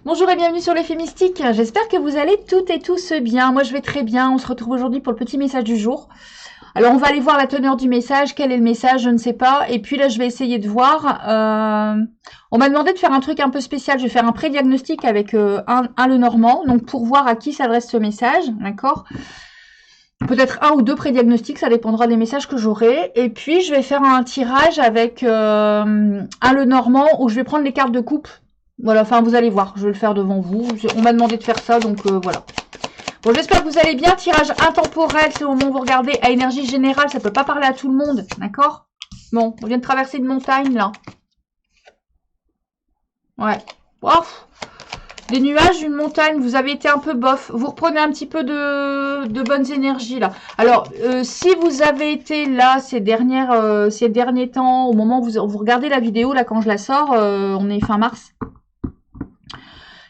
Bonjour et bienvenue sur l'effet mystique. J'espère que vous allez toutes et tous bien. Moi je vais très bien. On se retrouve aujourd'hui pour le petit message du jour. Alors on va aller voir la teneur du message. Quel est le message? Je ne sais pas. Et puis là je vais essayer de voir. On m'a demandé de faire un truc un peu spécial. Je vais faire un pré-diagnostic avec un Lenormand. Donc pour voir à qui s'adresse ce message. D'accord? Peut-être un ou deux pré-diagnostics. Ça dépendra des messages que j'aurai. Et puis je vais faire un tirage avec un Lenormand où je vais prendre les cartes de coupe. Voilà, enfin vous allez voir, je vais le faire devant vous. On m'a demandé de faire ça, donc voilà. Bon, j'espère que vous allez bien. Tirage intemporel, c'est au moment où vous regardez à énergie générale, ça peut pas parler à tout le monde, d'accord? Bon, on vient de traverser une montagne, là. Ouais. Oh, des nuages, une montagne, vous avez été un peu bof. Vous reprenez un petit peu de bonnes énergies, là. Alors, si vous avez été là ces derniers temps, au moment où vous regardez la vidéo, là, quand je la sors, on est fin mars.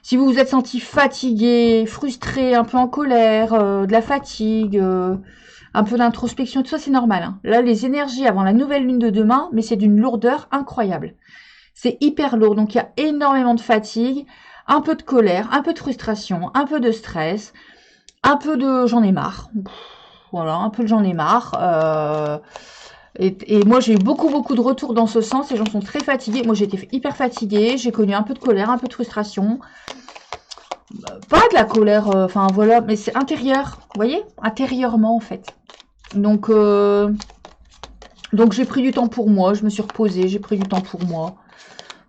Si vous vous êtes senti fatigué, frustré, un peu en colère, de la fatigue, un peu d'introspection, tout ça c'est normal. Hein. Là, les énergies avant la nouvelle lune de demain, mais c'est d'une lourdeur incroyable. C'est hyper lourd, donc il y a énormément de fatigue, un peu de colère, un peu de frustration, un peu de stress, un peu de j'en ai marre. Voilà, un peu de j'en ai marre. Et moi j'ai eu beaucoup de retours dans ce sens, les gens sont très fatigués. Moi j'ai été hyper fatiguée, j'ai connu un peu de colère, un peu de frustration. Pas de la colère, enfin voilà, mais c'est intérieur, vous voyez, intérieurement en fait. Donc j'ai pris du temps pour moi, je me suis reposée, j'ai pris du temps pour moi.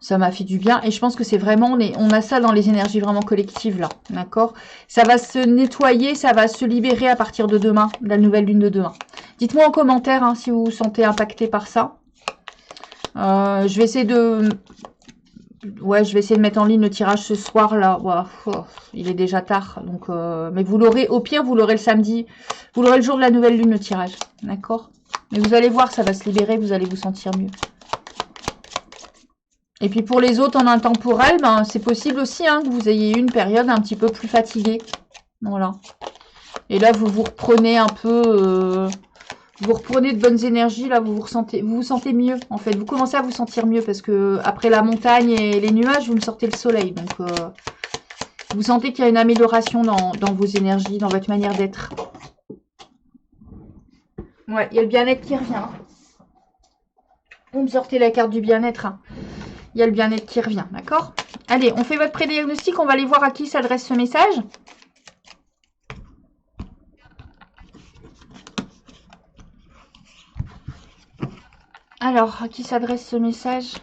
Ça m'a fait du bien et je pense que c'est vraiment, on a ça dans les énergies vraiment collectives là, d'accord? Ça va se nettoyer, ça va se libérer à partir de demain, de la nouvelle lune de demain. Dites-moi en commentaire hein, si vous vous sentez impacté par ça. Je vais essayer de... Ouais, je vais essayer de mettre en ligne le tirage ce soir là. Wow, oh, il est déjà tard, donc mais vous l'aurez au pire, vous l'aurez le samedi, vous l'aurez le jour de la nouvelle lune le tirage, d'accord? Mais vous allez voir, ça va se libérer, vous allez vous sentir mieux. Et puis pour les autres en intemporel, ben c'est possible aussi hein, que vous ayez eu une période un petit peu plus fatiguée, voilà. Et là vous vous reprenez un peu, vous reprenez de bonnes énergies, là vous vous sentez mieux en fait. Vous commencez à vous sentir mieux parce que après la montagne et les nuages, vous me sortez le soleil, donc. Vous sentez qu'il y a une amélioration dans vos énergies, dans votre manière d'être. Ouais, il y a le bien-être qui revient. Vous me sortez la carte du bien-être. Hein. Il y a le bien-être qui revient, d'accord? Allez, on fait votre pré-diagnostic. On va aller voir à qui s'adresse ce message. Alors, à qui s'adresse ce message?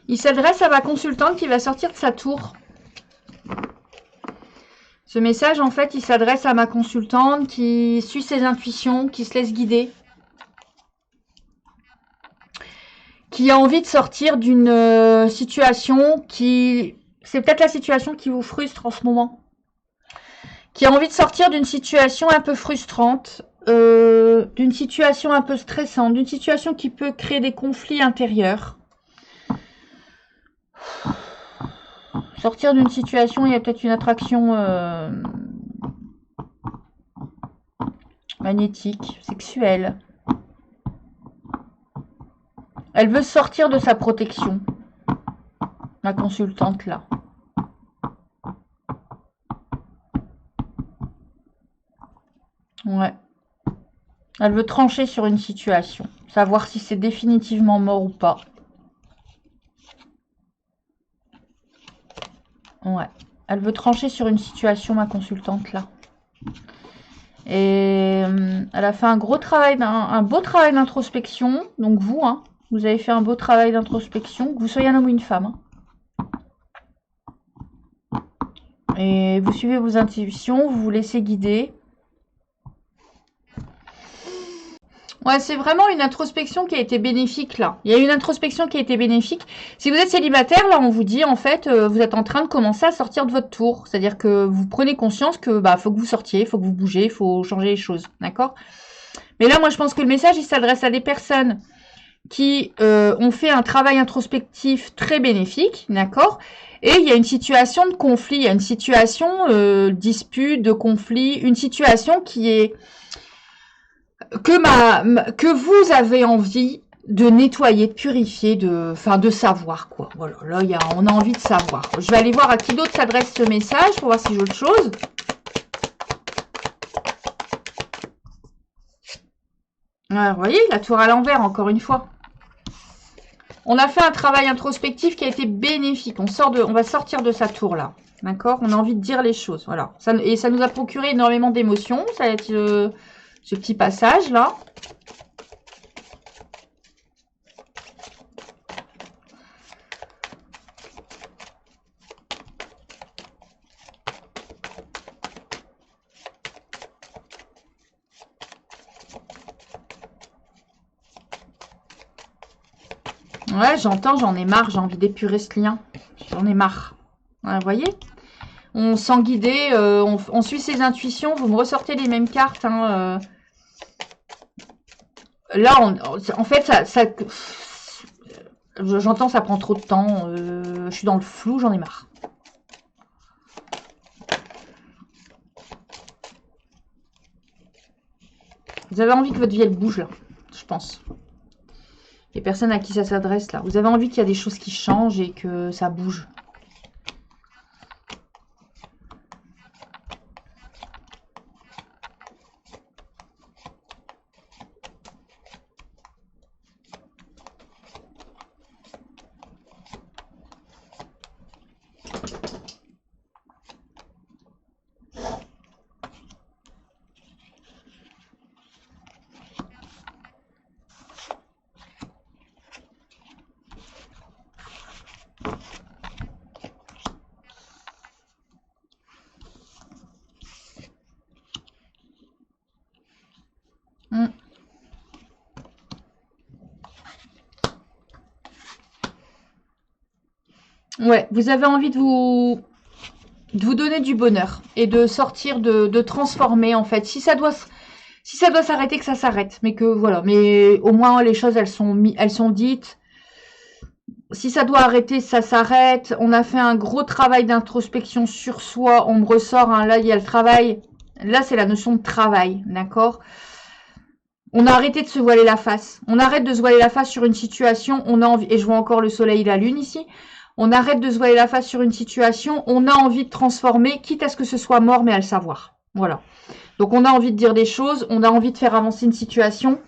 Il s'adresse à ma consultante qui va sortir de sa tour. Ce message, en fait, il s'adresse à ma consultante qui suit ses intuitions, qui se laisse guider. Qui a envie de sortir d'une situation qui... C'est peut-être la situation qui vous frustre en ce moment. Qui a envie de sortir d'une situation un peu frustrante, d'une situation un peu stressante, d'une situation qui peut créer des conflits intérieurs. Sortir d'une situation, il y a peut-être une attraction magnétique, sexuelle. Elle veut sortir de sa protection, ma consultante là. Ouais. Elle veut trancher sur une situation, savoir si c'est définitivement mort ou pas. Ouais. Elle veut trancher sur une situation, ma consultante là. Et elle a fait un gros travail, un beau travail d'introspection. Donc vous, hein, vous avez fait un beau travail d'introspection, que vous soyez un homme ou une femme. Hein. Et vous suivez vos intuitions, vous vous laissez guider. Ouais, c'est vraiment une introspection qui a été bénéfique là. Il y a une introspection qui a été bénéfique. Si vous êtes célibataire, là, on vous dit en fait, vous êtes en train de commencer à sortir de votre tour. C'est-à-dire que vous prenez conscience que bah faut que vous sortiez, faut que vous bougez, faut changer les choses, d'accord? Mais là, moi, je pense que le message, il s'adresse à des personnes qui ont fait un travail introspectif très bénéfique, d'accord? Et il y a une situation de conflit, il y a une situation dispute, de conflit, une situation qui est que vous avez envie de nettoyer, de purifier, de savoir quoi. Voilà, là on a envie de savoir. Je vais aller voir à qui d'autre s'adresse ce message pour voir si j'ai autre chose. Ouais, vous voyez, la tour à l'envers, encore une fois. On a fait un travail introspectif qui a été bénéfique. On va sortir de sa tour là. D'accord? On a envie de dire les choses. Voilà. Et ça nous a procuré énormément d'émotions. Ça va être ce petit passage là. Ouais, j'entends, j'en ai marre, j'ai envie d'épurer ce lien. J'en ai marre. Ouais, vous voyez? On sent guider, on suit ses intuitions. Vous me ressortez les mêmes cartes. Hein, Là, en fait, j'entends, ça prend trop de temps. Je suis dans le flou, j'en ai marre. Vous avez envie que votre vie, elle bouge, là, je pense. Les personnes à qui ça s'adresse, là. Vous avez envie qu'il y a des choses qui changent et que ça bouge. Ouais, vous avez envie de vous donner du bonheur et de sortir, de transformer en fait. Si ça doit s'arrêter, que ça s'arrête. Mais que voilà, mais au moins les choses elles sont dites. Si ça doit arrêter, ça s'arrête. On a fait un gros travail d'introspection sur soi. On me ressort, hein, là il y a le travail. Là c'est la notion de travail, d'accord? On a arrêté de se voiler la face. On arrête de se voiler la face sur une situation. On a envie, et je vois encore le soleil et la lune ici. On arrête de se voiler la face sur une situation. On a envie de transformer, quitte à ce que ce soit mort, mais à le savoir. Voilà. Donc on a envie de dire des choses. On a envie de faire avancer une situation.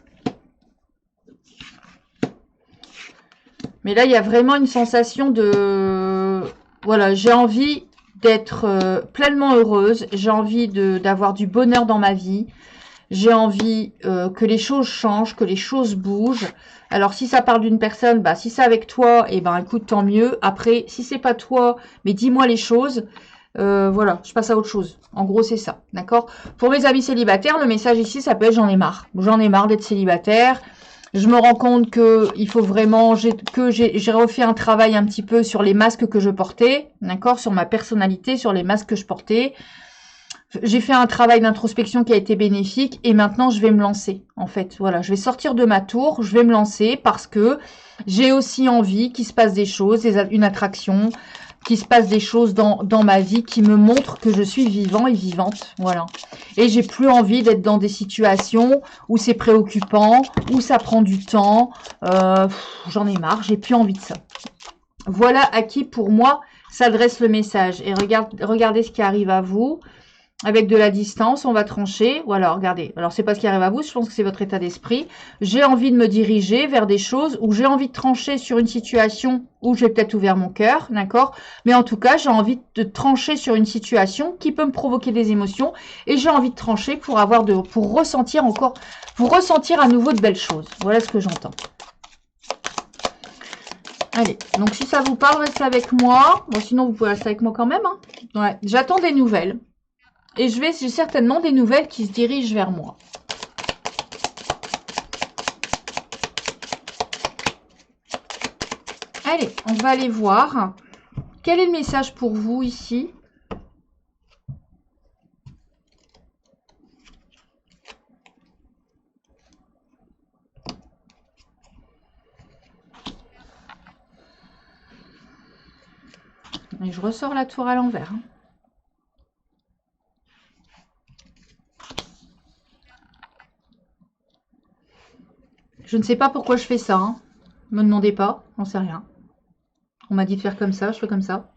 Mais là, il y a vraiment une sensation de... Voilà, j'ai envie d'être pleinement heureuse. J'ai envie d'avoir du bonheur dans ma vie. J'ai envie que les choses changent, que les choses bougent. Alors, si ça parle d'une personne, bah, si c'est avec toi, eh ben, écoute, tant mieux. Après, si c'est pas toi, mais dis-moi les choses. Voilà, je passe à autre chose. En gros, c'est ça, d'accord? Pour mes amis célibataires, le message ici, ça peut être j'en ai marre. J'en ai marre d'être célibataire. Je me rends compte que il faut vraiment j'ai refait un travail un petit peu sur les masques que je portais, d'accord, sur ma personnalité, sur les masques que je portais. J'ai fait un travail d'introspection qui a été bénéfique et maintenant je vais me lancer. En fait, voilà, je vais sortir de ma tour, je vais me lancer parce que j'ai aussi envie qu'il se passe des choses, une attraction, qu'il se passe des choses dans ma vie qui me montrent que je suis vivant et vivante, voilà. Et j'ai plus envie d'être dans des situations où c'est préoccupant, où ça prend du temps, j'en ai marre, j'ai plus envie de ça. Voilà à qui, pour moi, s'adresse le message. Et regardez ce qui arrive à vous. Avec de la distance, on va trancher. Voilà, regardez. Alors, c'est pas ce qui arrive à vous, je pense que c'est votre état d'esprit. J'ai envie de me diriger vers des choses où j'ai envie de trancher sur une situation où j'ai peut-être ouvert mon cœur, d'accord? Mais en tout cas, j'ai envie de trancher sur une situation qui peut me provoquer des émotions et j'ai envie de trancher pour ressentir à nouveau de belles choses. Voilà ce que j'entends. Allez, donc si ça vous parle, restez avec moi. Bon, sinon, vous pouvez rester avec moi quand même. Hein. Ouais, j'attends des nouvelles. Et j'ai certainement des nouvelles qui se dirigent vers moi. Allez, on va aller voir. Quel est le message pour vous ici? Et je ressors la tour à l'envers. Je ne sais pas pourquoi je fais ça. Hein. Me demandez pas, j'en sais rien. On m'a dit de faire comme ça, je fais comme ça.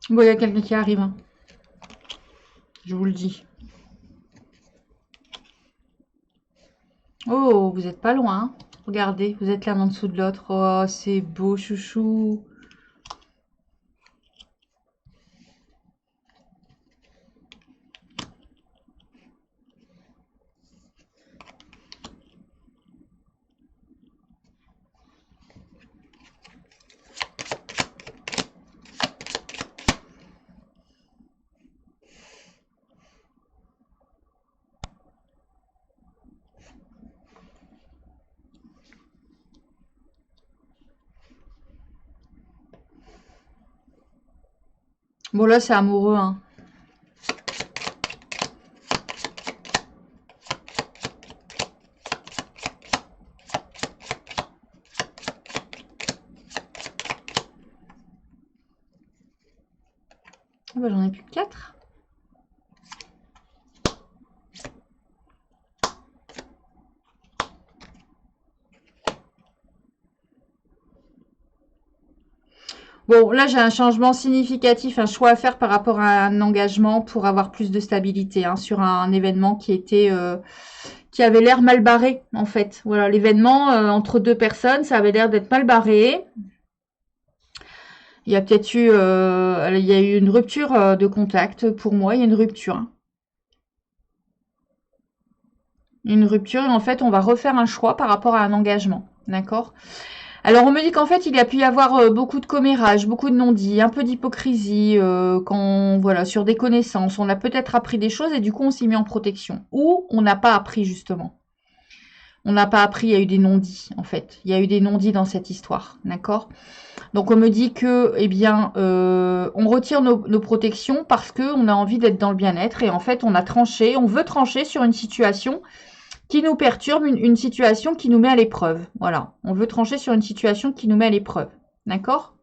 Bon, il y a quelqu'un qui arrive. Hein. Je vous le dis. Oh, vous êtes pas loin. Hein. Regardez, vous êtes l'un en dessous de l'autre. Oh, c'est beau, chouchou. Bon, là, c'est amoureux. Hein. Oh, bah, j'en ai plus que 4. Bon, là, j'ai un changement significatif, un choix à faire par rapport à un engagement pour avoir plus de stabilité hein, sur un événement qui était, qui avait l'air mal barré, en fait. Voilà, l'événement entre deux personnes, ça avait l'air d'être mal barré. Il y a peut-être eu, il y a eu une rupture de contact pour moi. Il y a une rupture. Hein. Une rupture et en fait, on va refaire un choix par rapport à un engagement. D'accord ? Alors, on me dit qu'en fait, il y a pu y avoir beaucoup de commérages, beaucoup de non-dits, un peu d'hypocrisie, quand, voilà, sur des connaissances. On a peut-être appris des choses et du coup, on s'est mis en protection. Ou on n'a pas appris, justement. On n'a pas appris, il y a eu des non-dits, en fait. Il y a eu des non-dits dans cette histoire, d'accord ? Donc, on me dit que, eh bien, on retire nos protections parce qu'on a envie d'être dans le bien-être. Et en fait, on a tranché, on veut trancher sur une situation qui nous perturbe, une situation qui nous met à l'épreuve. Voilà, on veut trancher sur une situation qui nous met à l'épreuve. D'accord ?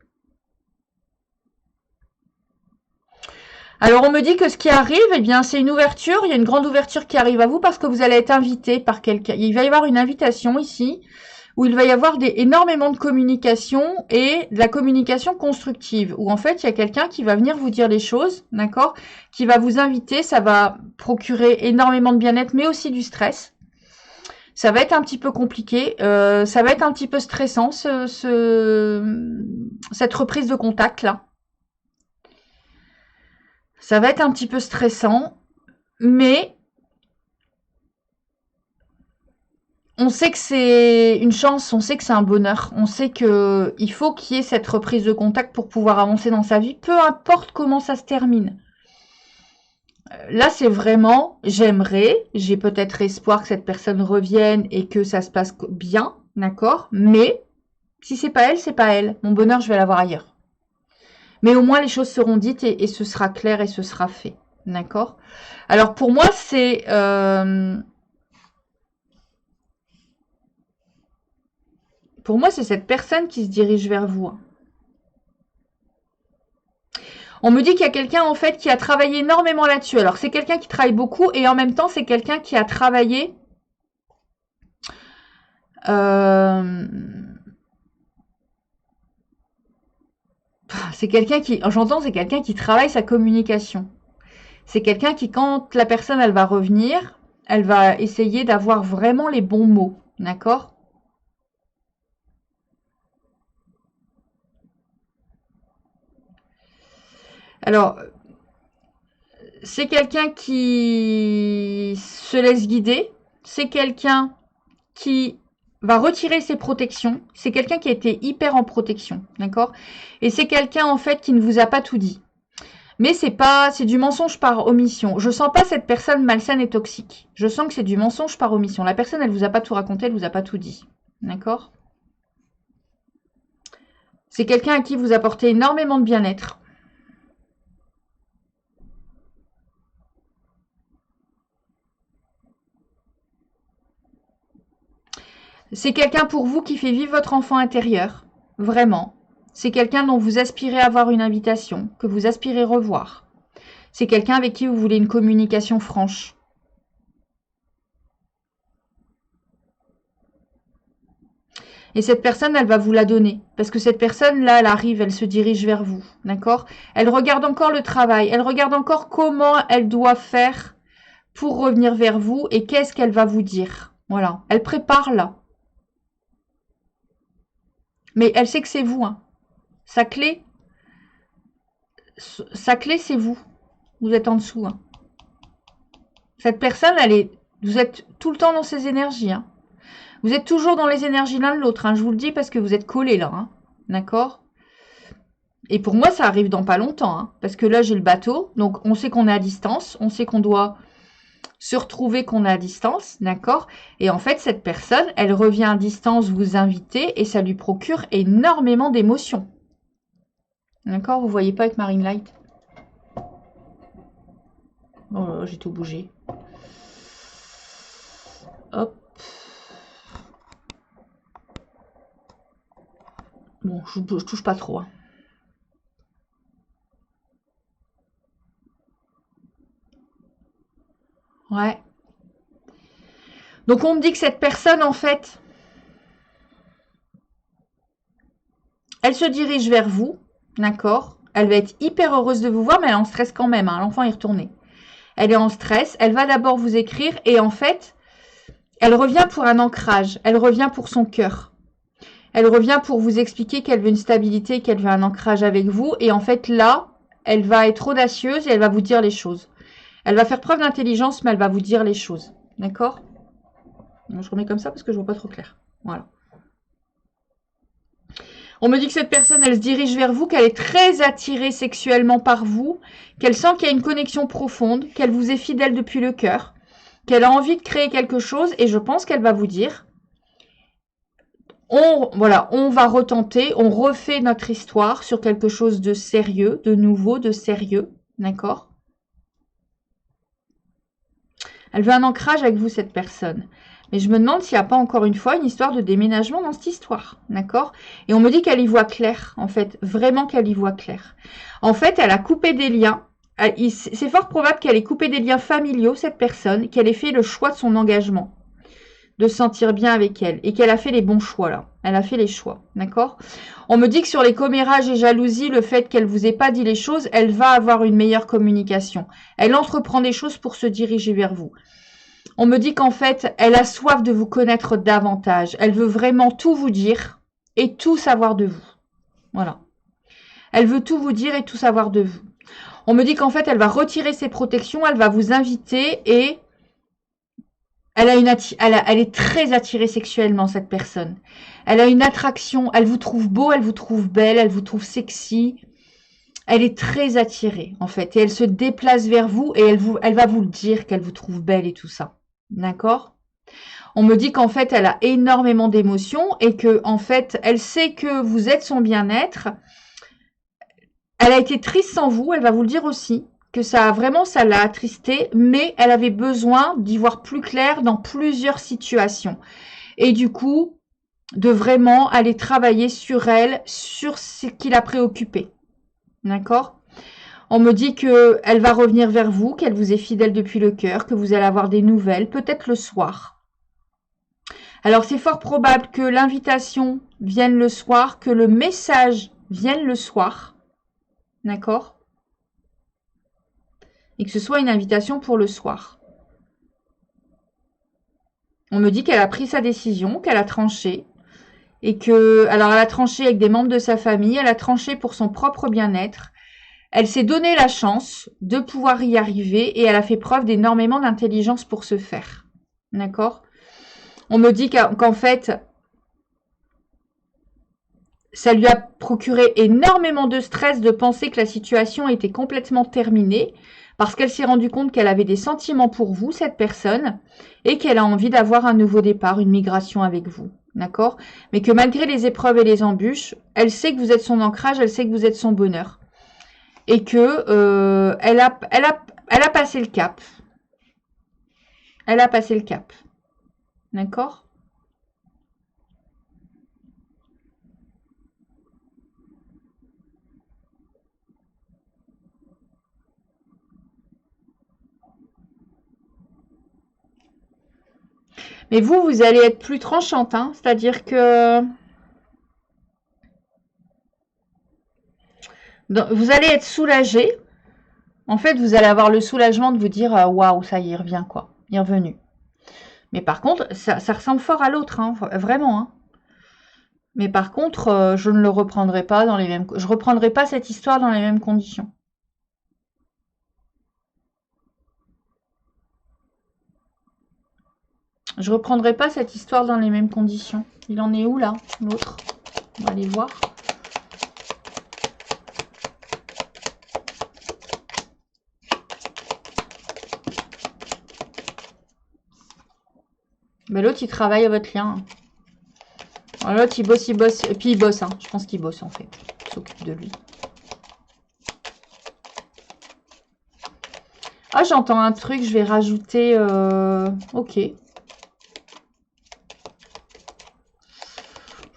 Alors, on me dit que ce qui arrive, eh bien, c'est une ouverture. Il y a une grande ouverture qui arrive à vous parce que vous allez être invité par quelqu'un. Il va y avoir une invitation ici où il va y avoir énormément de communication et de la communication constructive. Où en fait, il y a quelqu'un qui va venir vous dire les choses, d'accord ? Qui va vous inviter. Ça va procurer énormément de bien-être, mais aussi du stress. Ça va être un petit peu compliqué, ça va être un petit peu stressant, cette reprise de contact là. Ça va être un petit peu stressant, mais on sait que c'est une chance, on sait que c'est un bonheur, on sait qu'il faut qu'il y ait cette reprise de contact pour pouvoir avancer dans sa vie, peu importe comment ça se termine. Là, c'est vraiment, j'ai peut-être espoir que cette personne revienne et que ça se passe bien, d'accord ? Mais si c'est pas elle, c'est pas elle. Mon bonheur, je vais l'avoir ailleurs. Mais au moins, les choses seront dites et ce sera clair et ce sera fait, d'accord ? Alors pour moi, c'est cette personne qui se dirige vers vous. Hein. On me dit qu'il y a quelqu'un en fait qui a travaillé énormément là-dessus. Alors c'est quelqu'un qui travaille beaucoup et en même temps c'est quelqu'un qui a travaillé c'est quelqu'un qui, j'entends, c'est quelqu'un qui travaille sa communication. C'est quelqu'un qui, quand la personne elle va revenir, elle va essayer d'avoir vraiment les bons mots, d'accord ? Alors, c'est quelqu'un qui se laisse guider. C'est quelqu'un qui va retirer ses protections. C'est quelqu'un qui a été hyper en protection, d'accord? Et c'est quelqu'un, en fait, qui ne vous a pas tout dit. Mais c'est du mensonge par omission. Je sens pas cette personne malsaine et toxique. Je sens que c'est du mensonge par omission. La personne, elle vous a pas tout raconté, elle vous a pas tout dit. D'accord? C'est quelqu'un à qui vous apportez énormément de bien-être. C'est quelqu'un pour vous qui fait vivre votre enfant intérieur. Vraiment. C'est quelqu'un dont vous aspirez avoir une invitation, que vous aspirez revoir. C'est quelqu'un avec qui vous voulez une communication franche. Et cette personne, elle va vous la donner. Parce que cette personne-là, elle arrive, elle se dirige vers vous. D'accord? Elle regarde encore le travail. Elle regarde encore comment elle doit faire pour revenir vers vous et qu'est-ce qu'elle va vous dire. Voilà. Elle prépare là. Mais elle sait que c'est vous. Hein. Sa clé, c'est vous. Vous êtes en dessous. Hein. Cette personne, vous êtes tout le temps dans ses énergies. Hein. Vous êtes toujours dans les énergies l'un de l'autre. Hein. Je vous le dis parce que vous êtes collés là. Hein. D'accord? Et pour moi, ça arrive dans pas longtemps. Hein. Parce que là, j'ai le bateau. Donc, on sait qu'on est à distance. On sait qu'on doit se retrouver qu'on est à distance. D'accord? Et en fait, cette personne, elle revient à distance vous inviter et ça lui procure énormément d'émotions. D'accord? Vous voyez pas avec Marine Light? Oh là là, j'ai tout bougé. Hop. Bon, je touche pas trop. Hein. Ouais. Donc, on me dit que cette personne, en fait, elle se dirige vers vous. D'accord? Elle va être hyper heureuse de vous voir, mais elle est en stress quand même. Hein. L'enfant est retourné. Elle est en stress. Elle va d'abord vous écrire et en fait, elle revient pour un ancrage. Elle revient pour son cœur. Elle revient pour vous expliquer qu'elle veut une stabilité, qu'elle veut un ancrage avec vous. Et en fait, là, elle va être audacieuse et elle va vous dire les choses. Elle va faire preuve d'intelligence, mais elle va vous dire les choses. D'accord? Je remets comme ça parce que je vois pas trop clair. Voilà. On me dit que cette personne, elle se dirige vers vous, qu'elle est très attirée sexuellement par vous, qu'elle sent qu'il y a une connexion profonde, qu'elle vous est fidèle depuis le cœur, qu'elle a envie de créer quelque chose et je pense qu'elle va vous dire on va retenter, on refait notre histoire sur quelque chose de sérieux, de nouveau, de sérieux, d'accord? Elle veut un ancrage avec vous, cette personne. Mais je me demande s'il n'y a pas encore une fois une histoire de déménagement dans cette histoire, d'accord? Et on me dit qu'elle y voit clair, en fait, vraiment qu'elle y voit clair. En fait, elle a coupé des liens. C'est fort probable qu'elle ait coupé des liens familiaux, cette personne, qu'elle ait fait le choix de son engagement, de se sentir bien avec elle, et qu'elle a fait les bons choix, là. Elle a fait les choix, d'accord? On me dit que sur les commérages et jalousies, le fait qu'elle vous ait pas dit les choses, elle va avoir une meilleure communication. Elle entreprend des choses pour se diriger vers vous. On me dit qu'en fait, elle a soif de vous connaître davantage. Elle veut vraiment tout vous dire et tout savoir de vous. Voilà. Elle veut tout vous dire et tout savoir de vous. On me dit qu'en fait, elle va retirer ses protections, elle va vous inviter et elle est très attirée sexuellement, cette personne. Elle a une attraction, elle vous trouve beau, elle vous trouve belle, elle vous trouve sexy. Elle est très attirée, en fait. Et elle se déplace vers vous et elle va vous le dire qu'elle vous trouve belle et tout ça. D'accord? On me dit qu'en fait, elle a énormément d'émotions et que, en fait, elle sait que vous êtes son bien-être. Elle a été triste sans vous, elle va vous le dire aussi, que ça l'a attristée, mais elle avait besoin d'y voir plus clair dans plusieurs situations. Et du coup, de vraiment aller travailler sur elle, sur ce qui l'a préoccupée. D'accord? On me dit qu'elle va revenir vers vous, qu'elle vous est fidèle depuis le cœur, que vous allez avoir des nouvelles, peut-être le soir. Alors, c'est fort probable que l'invitation vienne le soir, que le message vienne le soir. D'accord? Et que ce soit une invitation pour le soir. On me dit qu'elle a pris sa décision, qu'elle a tranché. Et que, alors elle a tranché avec des membres de sa famille, elle a tranché pour son propre bien-être. Elle s'est donné la chance de pouvoir y arriver et elle a fait preuve d'énormément d'intelligence pour ce faire. D'accord? On me dit qu'en fait, ça lui a procuré énormément de stress de penser que la situation était complètement terminée parce qu'elle s'est rendue compte qu'elle avait des sentiments pour vous, cette personne, et qu'elle a envie d'avoir un nouveau départ, une migration avec vous. D'accord? Mais que malgré les épreuves et les embûches, elle sait que vous êtes son ancrage, elle sait que vous êtes son bonheur. Et que elle a passé le cap. Elle a passé le cap. D'accord? Mais vous allez être plus tranchante, hein, c'est-à-dire que vous allez être soulagé. En fait, vous allez avoir le soulagement de vous dire waouh, ça y est, il revient quoi, il est revenu. Mais par contre, ça ressemble fort à l'autre, hein, vraiment. Hein. Mais par contre, je ne le reprendrai pas dans les mêmes. Je reprendrai pas cette histoire dans les mêmes conditions. Je reprendrai pas cette histoire dans les mêmes conditions. Il en est où là, l'autre? On va aller voir. Mais l'autre, il travaille à votre lien. L'autre, il bosse. Et puis il bosse, hein. Je pense qu'il bosse en fait. Il s'occupe de lui. Ah, j'entends un truc, je vais rajouter... Ok.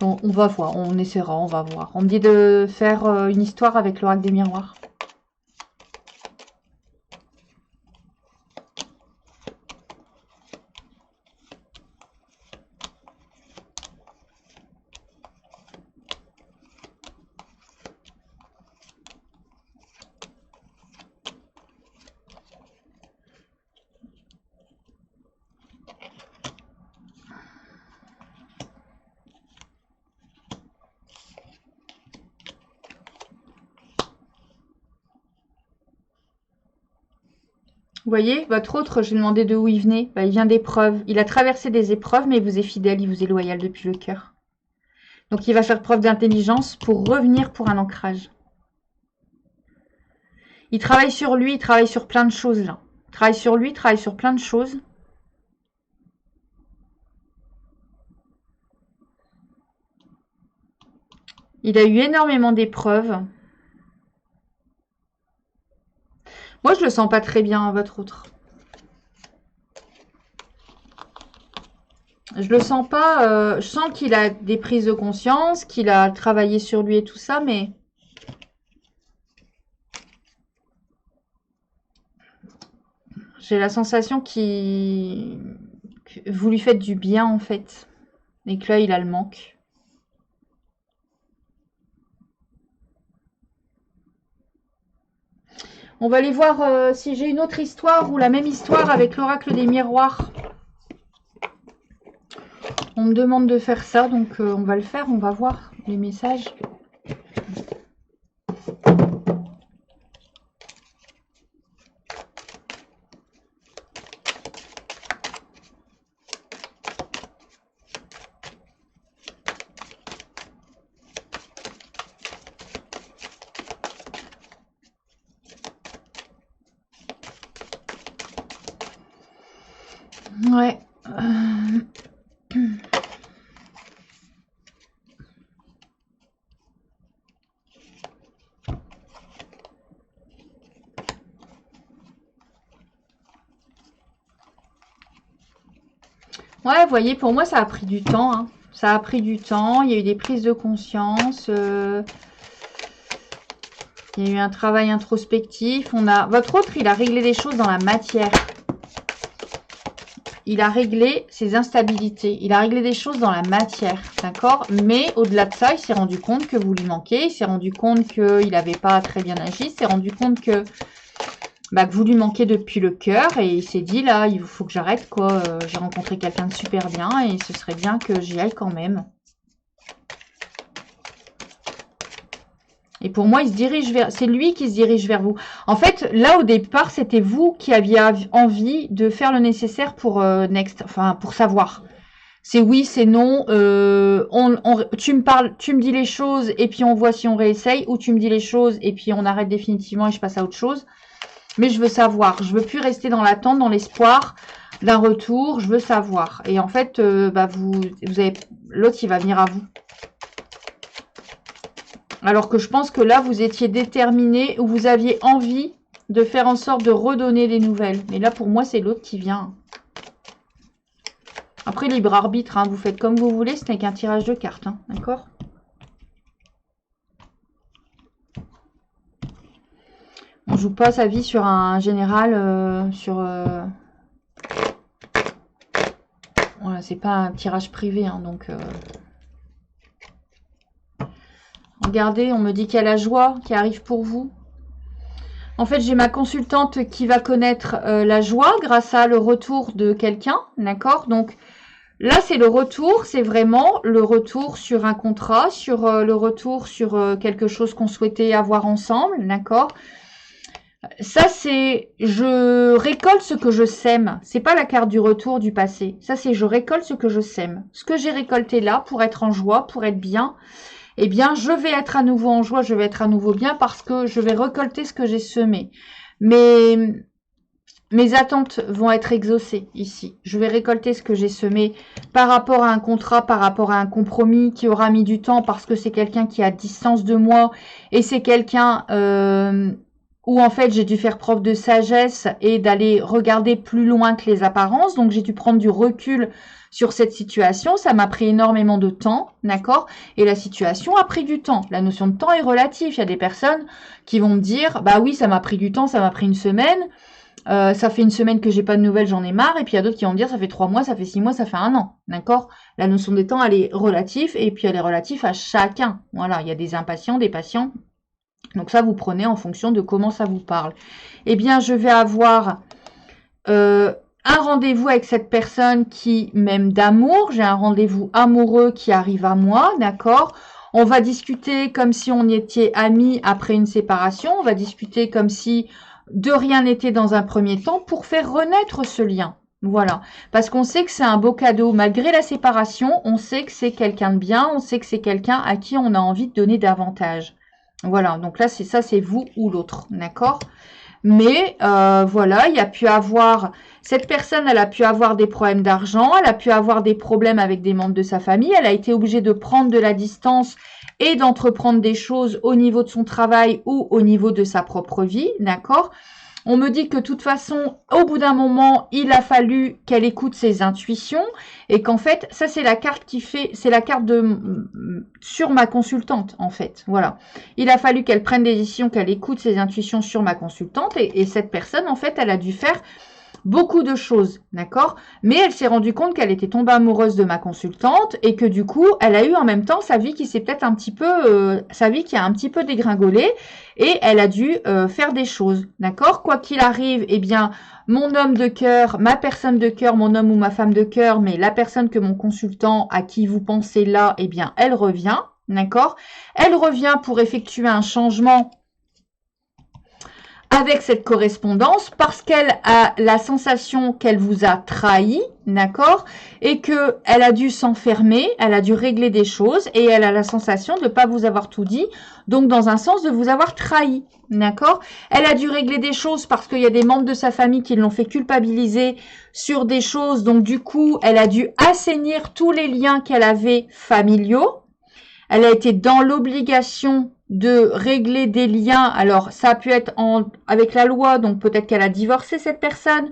On va voir, on essaiera, on va voir. On me dit de faire une histoire avec l'oracle des miroirs. Vous voyez, votre autre, j'ai demandé de où il venait. Bah, il vient d'épreuves. Il a traversé des épreuves, mais il vous est fidèle, il vous est loyal depuis le cœur. Donc, il va faire preuve d'intelligence pour revenir pour un ancrage. Il travaille sur lui, il travaille sur plein de choses, là. Il travaille sur lui, il travaille sur plein de choses. Il a eu énormément d'épreuves. Moi, je le sens pas très bien, votre autre. Je le sens pas. Je sens qu'il a des prises de conscience, qu'il a travaillé sur lui et tout ça, mais j'ai la sensation que vous lui faites du bien en fait, et que là, il a le manque. On va aller voir si j'ai une autre histoire ou la même histoire avec l'oracle des miroirs. On me demande de faire ça, donc on va le faire, on va voir les messages. Ouais. Ouais, vous voyez, pour moi, ça a pris du temps. Hein. Ça a pris du temps. Il y a eu des prises de conscience. Il y a eu un travail introspectif. Votre autre, il a réglé des choses dans la matière. Il a réglé ses instabilités. Il a réglé des choses dans la matière. D'accord? Mais au-delà de ça, il s'est rendu compte que vous lui manquez. Il s'est rendu compte qu'il n'avait pas très bien agi. Il s'est rendu compte que vous lui manquez depuis le cœur. Et il s'est dit, là, il faut que j'arrête, quoi. J'ai rencontré quelqu'un de super bien et ce serait bien que j'y aille quand même. Et pour moi, il se dirige vers... C'est lui qui se dirige vers vous. En fait, là, au départ, c'était vous qui aviez envie de faire le nécessaire pour Next. Enfin, pour savoir. C'est oui, c'est non. Tu me parles, tu me dis les choses et puis on voit si on réessaye. Ou tu me dis les choses et puis on arrête définitivement et je passe à autre chose. Mais je veux savoir. Je veux plus rester dans l'attente, dans l'espoir d'un retour. Je veux savoir. Et en fait, vous avez... L'autre, il va venir à vous. Alors que je pense que là, vous étiez déterminé ou vous aviez envie de faire en sorte de redonner des nouvelles. Mais là, pour moi, c'est l'autre qui vient. Après, libre arbitre, hein, vous faites comme vous voulez, ce n'est qu'un tirage de cartes, hein, d'accord? On joue pas sa vie sur un général, Voilà, c'est pas un tirage privé, hein, donc... Regardez, on me dit qu'il y a la joie qui arrive pour vous. En fait, j'ai ma consultante qui va connaître la joie grâce à le retour de quelqu'un, d'accord? Donc là, c'est le retour, c'est vraiment le retour sur un contrat, sur le retour sur quelque chose qu'on souhaitait avoir ensemble, d'accord? Ça, c'est je récolte ce que je sème. C'est pas la carte du retour du passé. Ça, c'est je récolte ce que je sème. Ce que j'ai récolté là pour être en joie, pour être bien, eh bien, je vais être à nouveau en joie, je vais être à nouveau bien parce que je vais récolter ce que j'ai semé. Mais mes attentes vont être exaucées ici. Je vais récolter ce que j'ai semé par rapport à un contrat, par rapport à un compromis qui aura mis du temps parce que c'est quelqu'un qui est à distance de moi et c'est quelqu'un où en fait j'ai dû faire preuve de sagesse et d'aller regarder plus loin que les apparences. Donc j'ai dû prendre du recul sur cette situation, ça m'a pris énormément de temps, d'accord? Et la situation a pris du temps. La notion de temps est relative. Il y a des personnes qui vont me dire, bah oui, ça m'a pris du temps, ça m'a pris une semaine. Ça fait une semaine que j'ai pas de nouvelles, j'en ai marre. Et puis il y a d'autres qui vont me dire, ça fait 3 mois, ça fait 6 mois, ça fait 1 an, d'accord? La notion des temps, elle est relative et puis elle est relative à chacun. Voilà, il y a des impatients, des patients. Donc ça, vous prenez en fonction de comment ça vous parle. Eh bien, je vais avoir... un rendez-vous avec cette personne qui m'aime d'amour. J'ai un rendez-vous amoureux qui arrive à moi, d'accord? On va discuter comme si on était amis après une séparation. On va discuter comme si de rien n'était dans un premier temps pour faire renaître ce lien. Voilà. Parce qu'on sait que c'est un beau cadeau. Malgré la séparation, on sait que c'est quelqu'un de bien. On sait que c'est quelqu'un à qui on a envie de donner davantage. Voilà. Donc là, c'est ça, c'est vous ou l'autre. D'accord? Mais voilà, il y a pu avoir... Cette personne, elle a pu avoir des problèmes d'argent, elle a pu avoir des problèmes avec des membres de sa famille, elle a été obligée de prendre de la distance et d'entreprendre des choses au niveau de son travail ou au niveau de sa propre vie, d'accord? On me dit que de toute façon, au bout d'un moment, il a fallu qu'elle écoute ses intuitions et qu'en fait, ça c'est la carte qui fait, c'est la carte de sur ma consultante en fait. Voilà, il a fallu qu'elle prenne des décisions, qu'elle écoute ses intuitions sur ma consultante et cette personne en fait, elle a dû faire beaucoup de choses, d'accord? Mais elle s'est rendue compte qu'elle était tombée amoureuse de ma consultante et que du coup, elle a eu en même temps sa vie qui s'est peut-être un petit peu, sa vie qui a un petit peu dégringolé et elle a dû faire des choses, d'accord? Quoi qu'il arrive, eh bien, mon homme de cœur, ma personne de cœur, mon homme ou ma femme de cœur, mais la personne que mon consultant à qui vous pensez là, eh bien, elle revient, d'accord? Elle revient pour effectuer un changement avec cette correspondance parce qu'elle a la sensation qu'elle vous a trahi, d'accord, et que elle a dû s'enfermer, elle a dû régler des choses et elle a la sensation de ne pas vous avoir tout dit, donc dans un sens de vous avoir trahi, d'accord. Elle a dû régler des choses parce qu'il y a des membres de sa famille qui l'ont fait culpabiliser sur des choses, donc du coup, elle a dû assainir tous les liens qu'elle avait familiaux. Elle a été dans l'obligation de régler des liens. Alors, ça a pu être avec la loi, donc peut-être qu'elle a divorcé cette personne,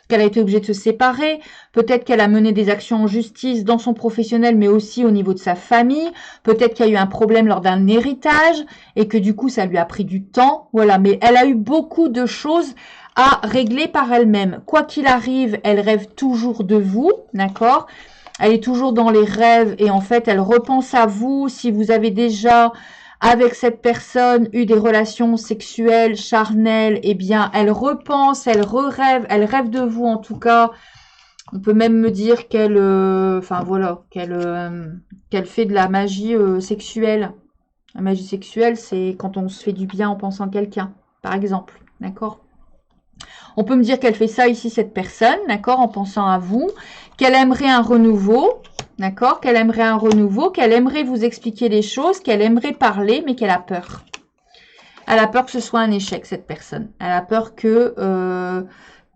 qu'elle a été obligée de se séparer, peut-être qu'elle a mené des actions en justice dans son professionnel, mais aussi au niveau de sa famille, peut-être qu'il y a eu un problème lors d'un héritage, et que du coup, ça lui a pris du temps, voilà, mais elle a eu beaucoup de choses à régler par elle-même. Quoi qu'il arrive, elle rêve toujours de vous, d'accord ? Elle est toujours dans les rêves et en fait, elle repense à vous. Si vous avez déjà, avec cette personne, eu des relations sexuelles, charnelles, eh bien, elle repense, elle rêve, elle rêve de vous en tout cas. On peut même me dire qu'elle, enfin voilà, qu'elle fait de la magie sexuelle La magie sexuelle, c'est quand on se fait du bien en pensant à quelqu'un, par exemple. D'accord? On peut me dire qu'elle fait ça ici, cette personne, d'accord, en pensant à vous, qu'elle aimerait un renouveau, d'accord, qu'elle aimerait un renouveau, qu'elle aimerait vous expliquer les choses, qu'elle aimerait parler, mais qu'elle a peur. Elle a peur que ce soit un échec, cette personne. Elle a peur que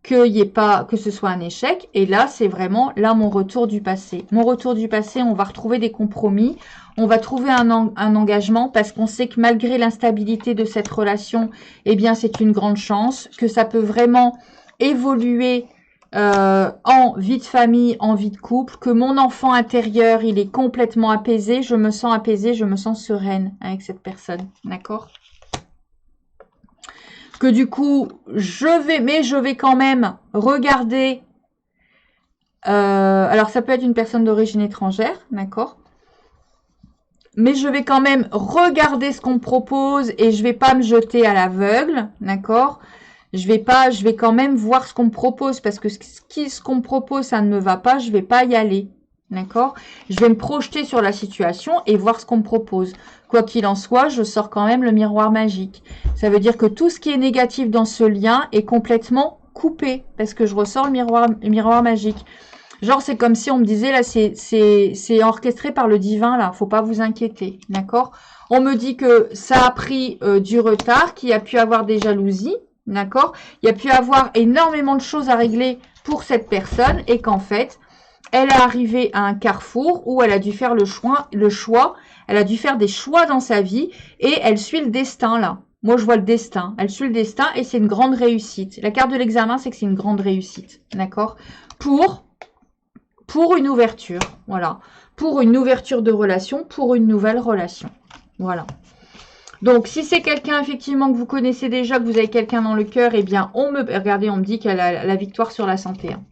ce soit un échec. Et là, c'est vraiment là mon retour du passé. Mon retour du passé, on va retrouver des compromis. On va trouver un engagement parce qu'on sait que malgré l'instabilité de cette relation, eh bien, c'est une grande chance, que ça peut vraiment évoluer en vie de famille, en vie de couple, que mon enfant intérieur, il est complètement apaisé. Je me sens apaisée, je me sens sereine avec cette personne. D'accord ? Que du coup, je vais quand même regarder. Alors, ça peut être une personne d'origine étrangère, d'accord? Mais je vais quand même regarder ce qu'on me propose et je vais pas me jeter à l'aveugle, d'accord? Je vais quand même voir ce qu'on me propose parce que ce qu'on me propose, ça ne me va pas, je vais pas y aller, d'accord? Je vais me projeter sur la situation et voir ce qu'on me propose. Quoi qu'il en soit, je sors quand même le miroir magique. Ça veut dire que tout ce qui est négatif dans ce lien est complètement coupé parce que je ressors le miroir magique. Genre, c'est comme si on me disait, là, c'est orchestré par le divin, là. Faut pas vous inquiéter, d'accord? On me dit que ça a pris du retard, qu'il y a pu avoir des jalousies, d'accord? Il y a pu avoir énormément de choses à régler pour cette personne et qu'en fait, elle est arrivée à un carrefour où elle a dû faire le choix. Elle a dû faire des choix dans sa vie et elle suit le destin, là. Moi, je vois le destin. Elle suit le destin et c'est une grande réussite. La carte de l'examen, c'est que c'est une grande réussite, d'accord? Pour une ouverture, voilà. Pour une ouverture de relation, pour une nouvelle relation. Voilà. Donc, si c'est quelqu'un, effectivement, que vous connaissez déjà, que vous avez quelqu'un dans le cœur, eh bien, regardez, on me dit qu'elle a la victoire sur la santé. Hein.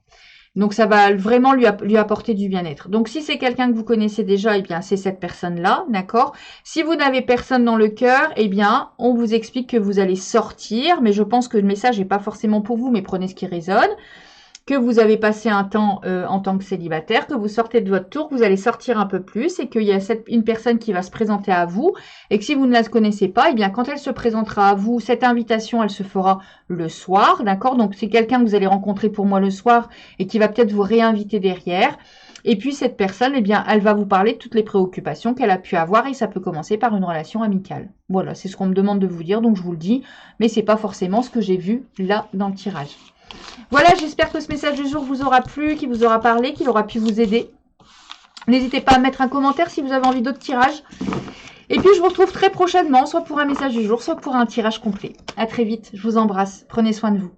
Donc, ça va vraiment lui apporter du bien-être. Donc, si c'est quelqu'un que vous connaissez déjà, eh bien, c'est cette personne-là, d'accord? Si vous n'avez personne dans le cœur, eh bien, on vous explique que vous allez sortir, mais je pense que le message n'est pas forcément pour vous, mais prenez ce qui résonne. Que vous avez passé un temps en tant que célibataire, que vous sortez de votre tour, que vous allez sortir un peu plus et qu'il y a une personne qui va se présenter à vous et que si vous ne la connaissez pas, eh bien quand elle se présentera à vous, cette invitation, elle se fera le soir, d'accord? Donc c'est quelqu'un que vous allez rencontrer pour moi le soir et qui va peut-être vous réinviter derrière. Et puis cette personne, eh bien, elle va vous parler de toutes les préoccupations qu'elle a pu avoir et ça peut commencer par une relation amicale. Voilà, c'est ce qu'on me demande de vous dire, donc je vous le dis, mais c'est pas forcément ce que j'ai vu là dans le tirage. Voilà, j'espère que ce message du jour vous aura plu, qu'il vous aura parlé, qu'il aura pu vous aider. N'hésitez pas à mettre un commentaire si vous avez envie d'autres tirages. Et puis, je vous retrouve très prochainement, soit pour un message du jour, soit pour un tirage complet. À très vite, je vous embrasse, prenez soin de vous.